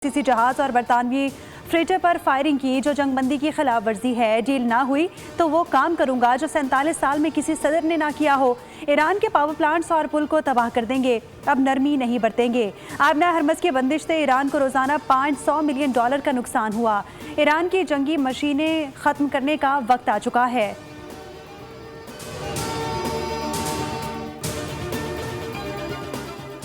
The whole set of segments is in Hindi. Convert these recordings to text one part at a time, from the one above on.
फ्रांसीसी जहाज और बरतानवी फ्रेटर पर फायरिंग की, जो जंगबंदी की खिलाफ वर्जी है। डील ना हुई तो वो काम करूंगा जो 47 साल में किसी सदर ने ना किया हो। ईरान के पावर प्लांट्स और पुल को तबाह कर देंगे, अब नरमी नहीं बरतेंगे। आबना हरमस की बंदिश से ईरान को रोजाना $500 मिलियन का नुकसान हुआ। ईरान की जंगी मशीनें खत्म करने का वक्त आ चुका है।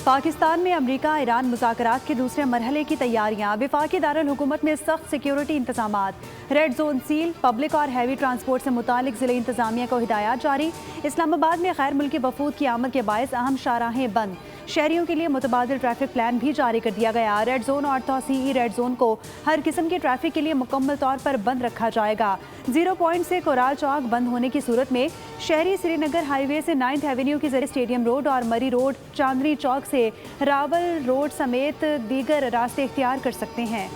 पाकिस्तान में अमरीका ईरान मुज़ाकरात के दूसरे मरहले की तैयारियां। वफाकी दारुल हुकूमत में सख्त सिक्योरिटी इंतजामात, रेड जोन सील, पब्लिक और हैवी ट्रांसपोर्ट से मुतालिक ज़िले इंतजामिया को हिदायत जारी। इस्लामाबाद में गैर मुल्की वफूद की आमद के बायस अहम शाहराहें बंद। शहरियों के लिए मुतबादिल ट्रैफिक प्लान भी जारी कर दिया गया। रेड जोन और तौसीई रेड जोन को हर किस्म के ट्रैफिक के लिए मुकम्मल तौर पर बंद रखा जाएगा। 0 पॉइंट से कोराल चौक बंद होने की सूरत में शहरी श्रीनगर हाईवे से 9th एवेन्यू की जरिए स्टेडियम रोड और मरी रोड, चांदनी चौक से रावल रोड समेत दीगर रास्ते इख्तियार कर सकते हैं।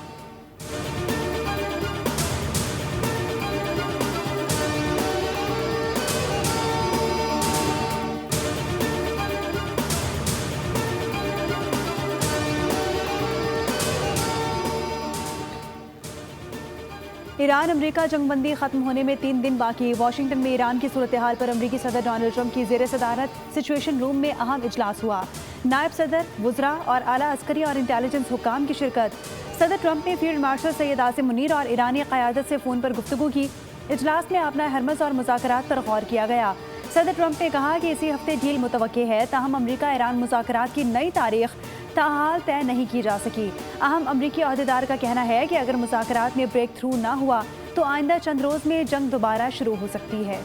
ईरान अमरीका जंगबंदी खत्म होने में 3 दिन बाकी। वाशिंगटन में ईरान की सूरत हाल पर अमरीकी सदर डोनाल्ड ट्रंप की ज़ेर सदारत सिचुएशन रूम में अहम इजलास हुआ। नायब सदर, वुज़रा और आला अस्करी और इंटेलिजेंस हुक्काम की शिरकत। सदर ट्रंप ने फील्ड मार्शल सैयद आसिम मुनीर और ईरानी क़यादत से फ़ोन पर गुफ्तगू की। इजलास में आबना हरमस और मुज़ाकरात पर गौर किया गया। सदर ट्रंप ने कहा कि इसी हफ्ते डील मुतवक्के है, ताहम अमरीका ईरान मुज़ाकरात की नई तारीख ताहाल तय नहीं की जा सकी। अहम अमरीकी अहदेदार का कहना है कि अगर मुज़ाकरात में ब्रेक थ्रू ना हुआ तो आइंदा चंद रोज़ में जंग दोबारा शुरू हो सकती है।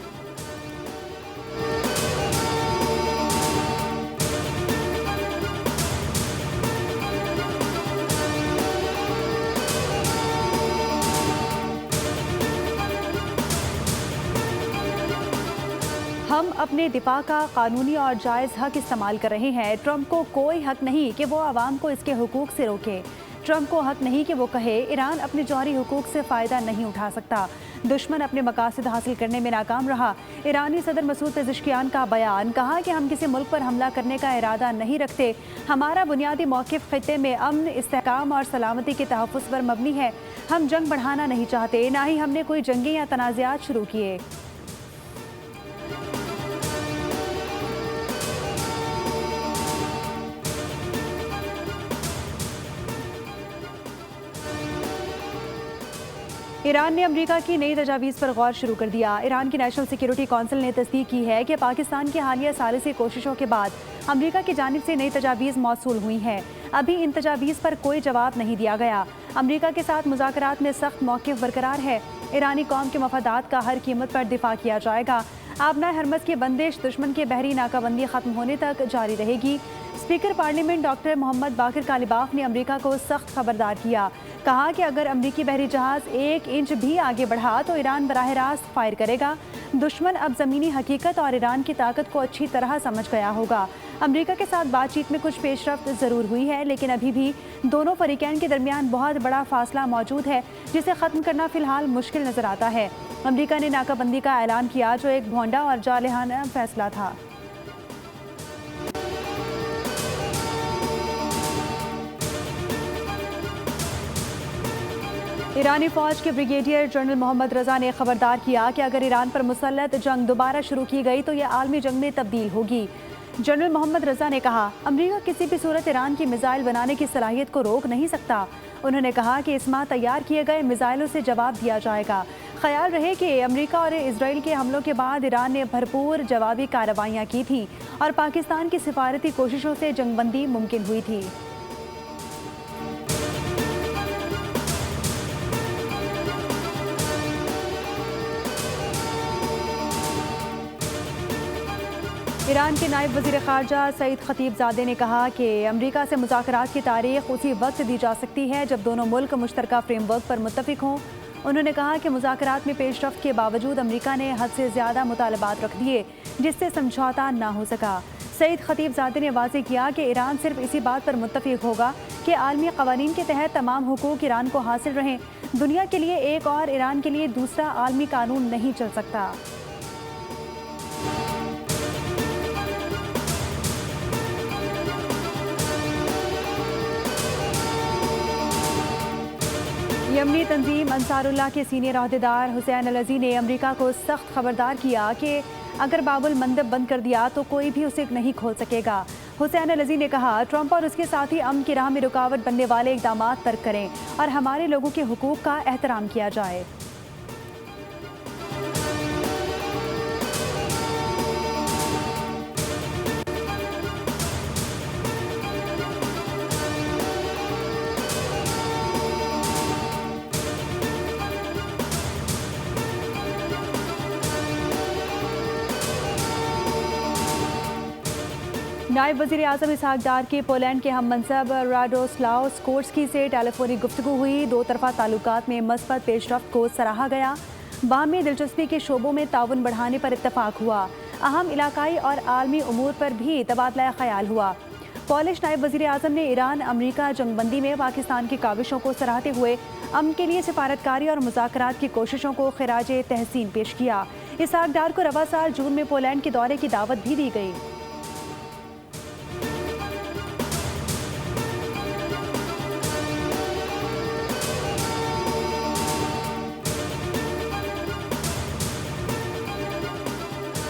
हम अपने दिफा का कानूनी और जायज़ हक इस्तेमाल कर रहे हैं। ट्रंप को कोई हक नहीं कि वो आवाम को इसके हुकूक से रोके। ट्रंप को हक नहीं कि वो कहे ईरान अपने जौहरी हुकूक से फ़ायदा नहीं उठा सकता। दुश्मन अपने मकासद हासिल करने में नाकाम रहा। ईरानी सदर मसूद पेज़ेश्कियान का बयान, कहा कि हम किसी मुल्क पर हमला करने का इरादा नहीं रखते। हमारा बुनियादी मौक़िफ़ ख़ित्ते में अमन, इस्तेहकाम और सलामती के तहफ़्फ़ुज़ पर मबनी है। हम जंग बढ़ाना नहीं चाहते, ना ही हमने कोई जंगें या तनाज़ात शुरू किए। ईरान ने अमरीका की नई तजावीज़ पर गौर शुरू कर दिया। ईरान की नेशनल सिक्योरिटी कौंसिल ने तस्दीक की है कि पाकिस्तान की हालिया सालिसी कोशिशों के बाद अमरीका की जानिब से नई तजावीज़ मौसूल हुई हैं। अभी इन तजावीज़ पर कोई जवाब नहीं दिया गया। अमरीका के साथ मुज़ाकरात में सख्त मौक़िफ़ बरकरार है। ईरानी कौम के मफादात का हर कीमत पर दिफा किया जाएगा। आबना हरमस की बंदिश दुश्मन के बहरी नाकाबंदी ख़त्म होने तक जारी रहेगी। स्पीकर पार्लियामेंट डॉक्टर मोहम्मद बाकिर कालिबाफ ने अमरीका को सख्त खबरदार किया। कहा कि अगर अमरीकी बहरी जहाज़ 1 इंच भी आगे बढ़ा तो ईरान बराह रास्त फायर करेगा। दुश्मन अब ज़मीनी हकीकत और ईरान की ताकत को अच्छी तरह समझ गया होगा। अमरीका के साथ बातचीत में कुछ पेशरफ्त ज़रूर हुई है, लेकिन अभी भी दोनों फरीकैन के दरमियान बहुत बड़ा फासला मौजूद है, जिसे ख़त्म करना फ़िलहाल मुश्किल नज़र आता है। अमरीका ने नाकाबंदी का ऐलान किया, जो एक भोंडा और जालिहाना फैसला था। ईरानी फ़ौज के ब्रिगेडियर जनरल मोहम्मद रज़ा ने खबरदार किया कि अगर ईरान पर मुसल्लत जंग दोबारा शुरू की गई तो यह आलमी जंग में तब्दील होगी। जनरल मोहम्मद रज़ा ने कहा, अमरीका किसी भी सूरत ईरान की मिसाइल बनाने की सलाहियत को रोक नहीं सकता। उन्होंने कहा कि इस माह तैयार किए गए मिसाइलों से जवाब दिया जाएगा। ख्याल रहे कि अमरीका और इसराइल के हमलों के बाद ईरान ने भरपूर जवाबी कार्रवाइयाँ की थीं और पाकिस्तान की सिफारती कोशिशों से जंगबंदी मुमकिन हुई थी। ईरान के नायब वज़ीर ख़ारजा सईद खतीबज़ादे ने कहा कि अमरीका से मुज़ाकरात की तारीख़ उसी वक्त दी जा सकती है जब दोनों मुल्क मुश्तरका फ्रेमवर्क पर मुत्तफ़िक हों। उन्होंने कहा कि मुज़ाकरात में पेशरफ्त के बावजूद अमरीका ने हद से ज़्यादा मुतालबात रख दिए, जिससे समझौता ना हो सका। सईद खतीबज़ादे ने वाज़ेह किया कि ईरान सिर्फ इसी बात पर मुत्तफ़िक होगा कि आलमी क़वानीन के तहत तमाम हुकूक ईरान को हासिल रहें। दुनिया के लिए एक और, ईरान के लिए दूसरा आलमी कानून नहीं चल सकता। यमनी तंजीम अंसारुल्लाह के सीनियर अहदेदार हुसैन अल-अज़ी ने अमरीका को सख्त खबरदार किया कि अगर बाबुल मंदब बंद कर दिया तो कोई भी उसे नहीं खोल सकेगा। हुसैन अल-अज़ी ने कहा, ट्रंप और उसके साथी अमन की राह में रुकावट बनने वाले इक़दाम तर्क करें और हमारे लोगों के हुकूक का एहतराम किया जाए। नायब वज़ीर आज़म इसहाक डार की पोलैंड के हम मनसब राडोस्लाव स्कोर्स्की से टेलीफोनिक गुफ्तगू हुई। दो तरफ़ा ताल्लुकात में मस्बत पेशरफ्त को सराहा गया। बाहमी दिलचस्पी के शोबों में ताउन बढ़ाने पर इत्तफाक हुआ। अहम इलाकाई और आलमी उमूर पर भी तबादला ख्याल हुआ। पॉलिश नायब वज़ीर आज़म ने ईरान अमरीका जंगबंदी में पाकिस्तान की काविशों को सराहते हुए अमन के लिए सिफारतकारी और मुज़ाकरात की कोशिशों को खिराज तहसीन पेश किया। इसहाक डार को रवा साल जून में पोलैंड के दौरे की दावत भी दी गई।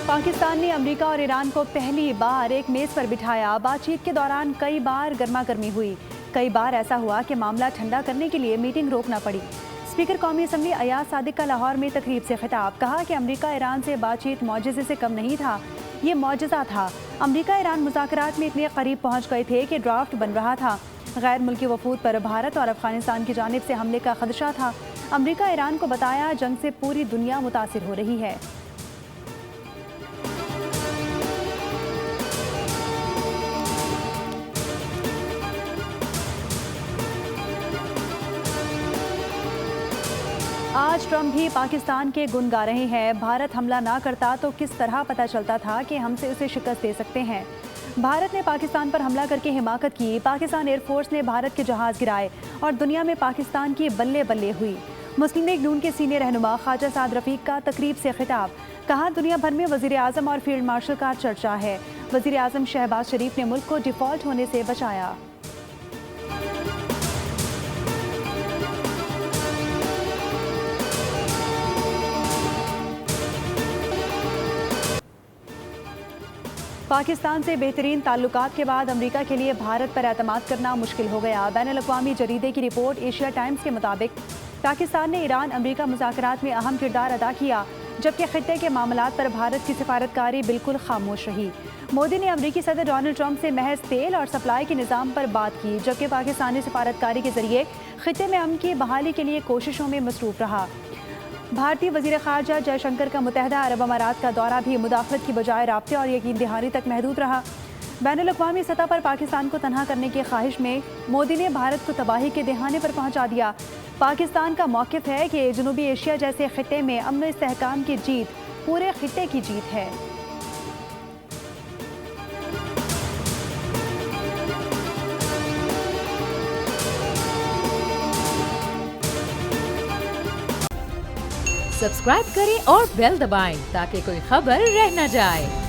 पाकिस्तान ने अमेरिका और ईरान को पहली बार एक मेज़ पर बिठाया। बातचीत के दौरान कई बार गर्मा गर्मी हुई। कई बार ऐसा हुआ कि मामला ठंडा करने के लिए मीटिंग रोकना पड़ी। स्पीकर कौमी असम्बली अयाज सादिक का लाहौर में तकरीब से खिताब, कहा कि अमेरिका ईरान से बातचीत मौजज़े से कम नहीं था, ये मौजज़ा था। अमेरिका ईरान मुज़ाकरात में इतने करीब पहुँच गए थे कि ड्राफ्ट बन रहा था। गैर मुल्की वफूद पर भारत और अफगानिस्तान की जानिब से हमले का खदशा था। अमेरिका ईरान को बताया, जंग से पूरी दुनिया मुतासिर हो रही है। आज ट्रंप भी पाकिस्तान के गुण गा रहे हैं। भारत हमला ना करता तो किस तरह पता चलता था कि हमसे उसे शिकस्त दे सकते हैं। भारत ने पाकिस्तान पर हमला करके हिमाकत की। पाकिस्तान एयरफोर्स ने भारत के जहाज़ गिराए और दुनिया में पाकिस्तान की बल्ले बल्ले हुई। मुस्लिम लीग नून के सीनियर रहनुमा ख्वाजा साद रफीक का तकरीब से खिताब, कहा दुनिया भर में वज़ीर आज़म और फील्ड मार्शल का चर्चा है। वज़ीर आज़म शहबाज शरीफ ने मुल्क को डिफ़ॉल्ट होने से बचाया। पाकिस्तान से बेहतरीन ताल्लुकात के बाद अमेरिका के लिए भारत पर एतमाद करना मुश्किल हो गया। बैनुल-अक़वामी जरीदे की रिपोर्ट एशिया टाइम्स के मुताबिक पाकिस्तान ने ईरान अमेरिका मुज़ाकरात में अहम किरदार अदा किया, जबकि खित्ते के मामलात पर भारत की सिफारतकारी बिल्कुल खामोश रही। मोदी ने अमेरिकी सदर डोनाल्ड ट्रंप से महज तेल और सप्लाई के निज़ाम पर बात की, जबकि पाकिस्तानी सिफारतकारी के जरिए खित्ते में अमन की बहाली के लिए कोशिशों में मसरूफ़ रहा। भारतीय वज़ीर ख़ारजा जयशंकर का मुत्तहदा अरब अमारात का दौरा भी मुदाखलत की बजाय राब्ते और यकीन दहानी तक महदूद रहा। बैनुल-अक़वामी सतह पर पाकिस्तान को तनहा करने की ख्वाहिश में मोदी ने भारत को तबाही के दहाने पर पहुंचा दिया। पाकिस्तान का मौक़िफ़ है कि जनूबी एशिया जैसे खित्ते में अमन व इस्तेहकाम की जीत पूरे खित्ते की जीत है। सब्सक्राइब करें और बेल दबाएं ताकि कोई खबर रह न जाए।